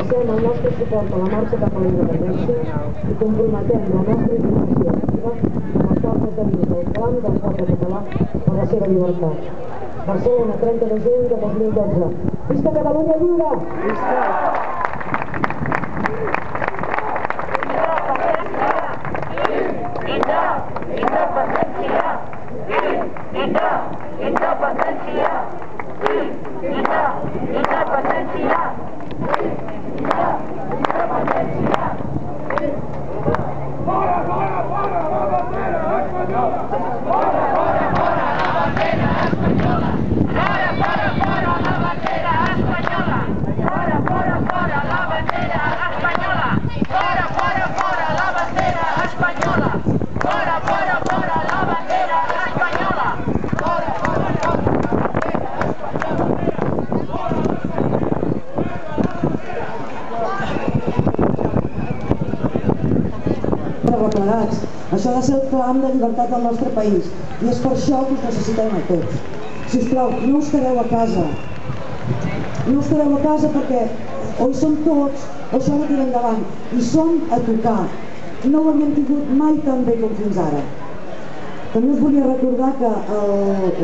expressem el nostre suport a la marxa cap a la independència i comprometem la nostra implicació activa amb els forces de lluita del clam del poble català per la seva llibertat. Barcelona, 30 de juny de 2012. Visca Catalunya lliure! Visca! Això ha de ser el clam de llibertat del nostre país i és per això que us necessitem a tots. Sisplau, no us quedeu a casa. No us quedeu a casa perquè o hi som tots o això no tira endavant. I som a tocar. No ho havíem tingut mai tan bé com fins ara. També us volia recordar que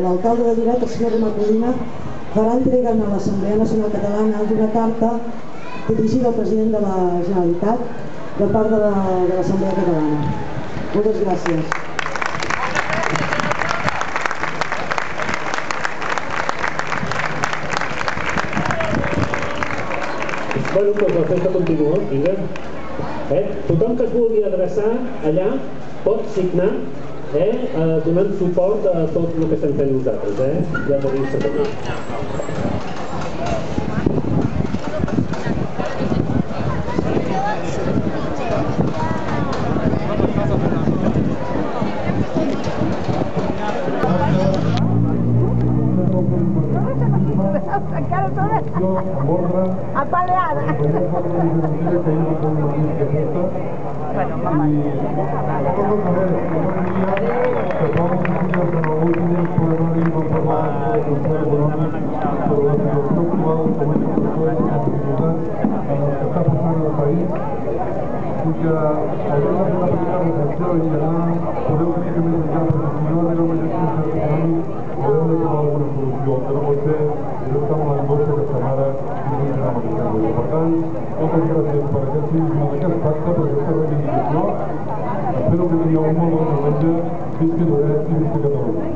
l'alcalde de Lloret, el senyor Romà Codina, farà entrega a l'Assemblea Nacional Catalana d'una carta dirigida al president de la Generalitat de part de l'Assemblea Catalana. Moltes gràcies. Bueno, doncs la festa continua, vinga. Tothom que es vulgui adreçar allà pot signar donant suport a tot el que estem fent nosaltres. Ja tenim també. Apaleada. Per tant, moltes gràcies per aquest civisme d'aquest pacte, per aquesta reivindicació. Espero que tingueu un molt bon diumenge. Visca Lloret i visca Catalunya.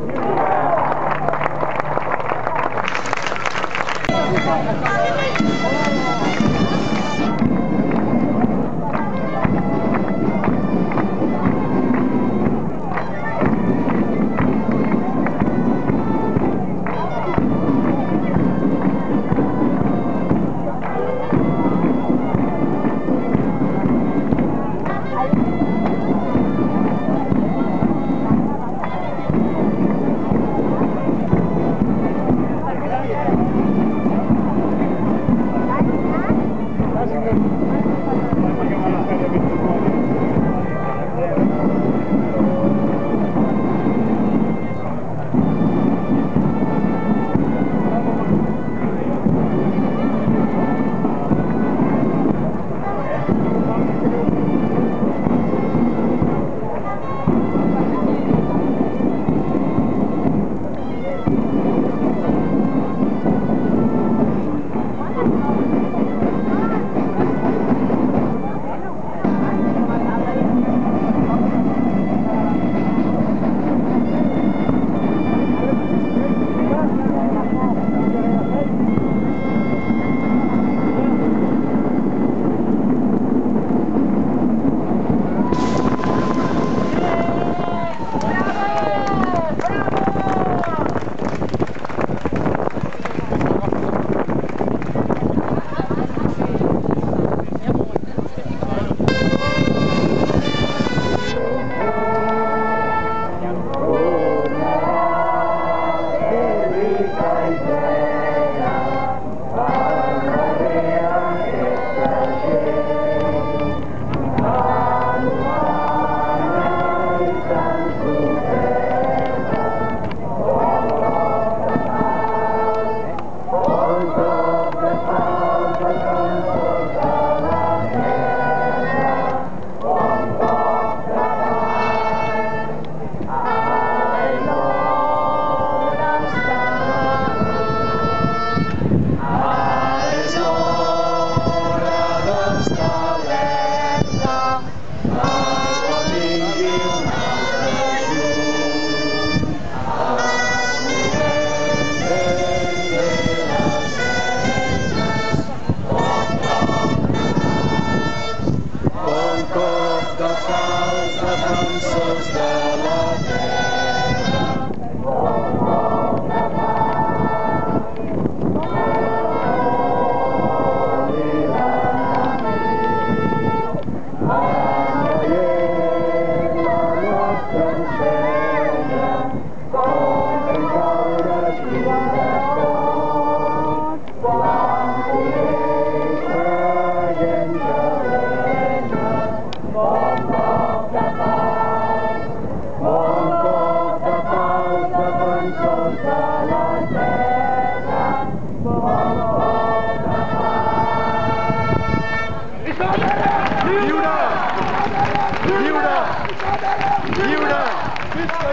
Visca,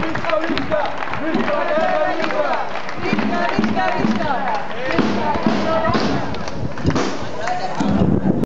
visca, visca! Visca, visca, visca! Visca, visca, visca!